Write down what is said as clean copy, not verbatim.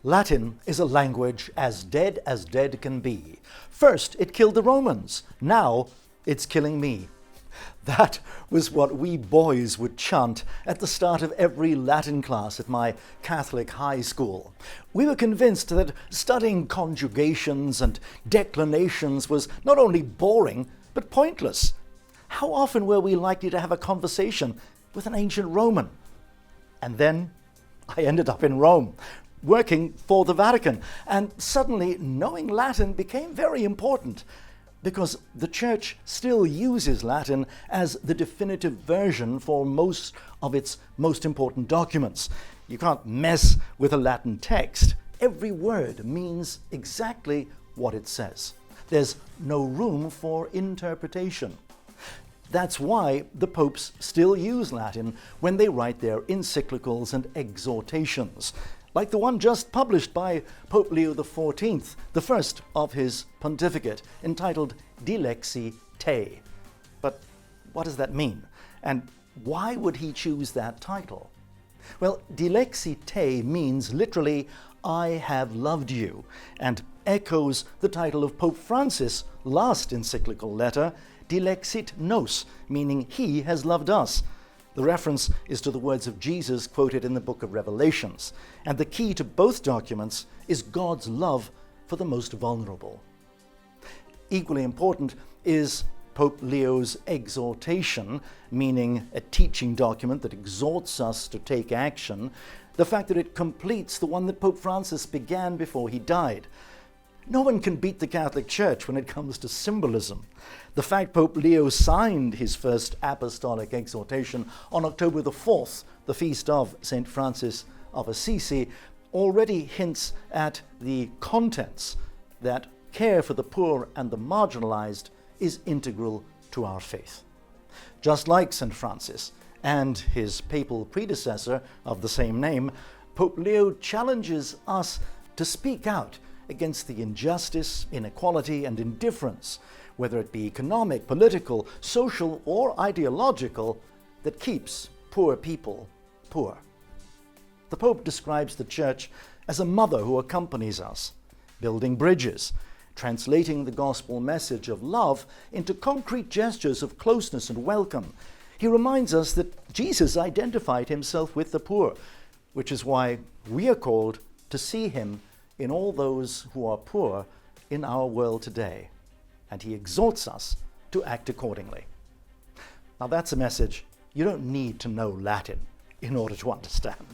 Latin is a language as dead can be. First, it killed the Romans. Now, it's killing me. That was what we boys would chant at the start of every Latin class at my Catholic high school. We were convinced that studying conjugations and declinations was not only boring, but pointless. How often were we likely to have a conversation with an ancient Roman? And then I ended up in Rome, working for the Vatican, and suddenly knowing Latin became very important, because the Church still uses Latin as the definitive version for most of its most important documents. You can't mess with a Latin text. Every word means exactly what it says. There's no room for interpretation. That's why the popes still use Latin when they write their encyclicals and exhortations, like the one just published by Pope Leo XIV, the first of his pontificate, entitled Dilexi. But what does that mean? And why would he choose that title? Well, Dilexi means literally, I have loved you, and echoes the title of Pope Francis' last encyclical letter, Dilexit, meaning he has loved us. The reference is to the words of Jesus quoted in the book of Revelations, and the key to both documents is God's love for the most vulnerable. Equally important is Pope Leo's exhortation, meaning a teaching document that exhorts us to take action, the fact that it completes the one that Pope Francis began before he died. No one can beat the Catholic Church when it comes to symbolism. The fact Pope Leo signed his first apostolic exhortation on October the 4th, the feast of St. Francis of Assisi, already hints at the contents that care for the poor and the marginalized is integral to our faith. Just like St. Francis and his papal predecessor of the same name, Pope Leo challenges us to speak out against the injustice, inequality, and indifference, whether it be economic, political, social, or ideological, that keeps poor people poor. The Pope describes the Church as a mother who accompanies us, building bridges, translating the gospel message of love into concrete gestures of closeness and welcome. He reminds us that Jesus identified himself with the poor, which is why we are called to see him in all those who are poor in our world today. And he exhorts us to act accordingly. Now that's a message you don't need to know Latin in order to understand.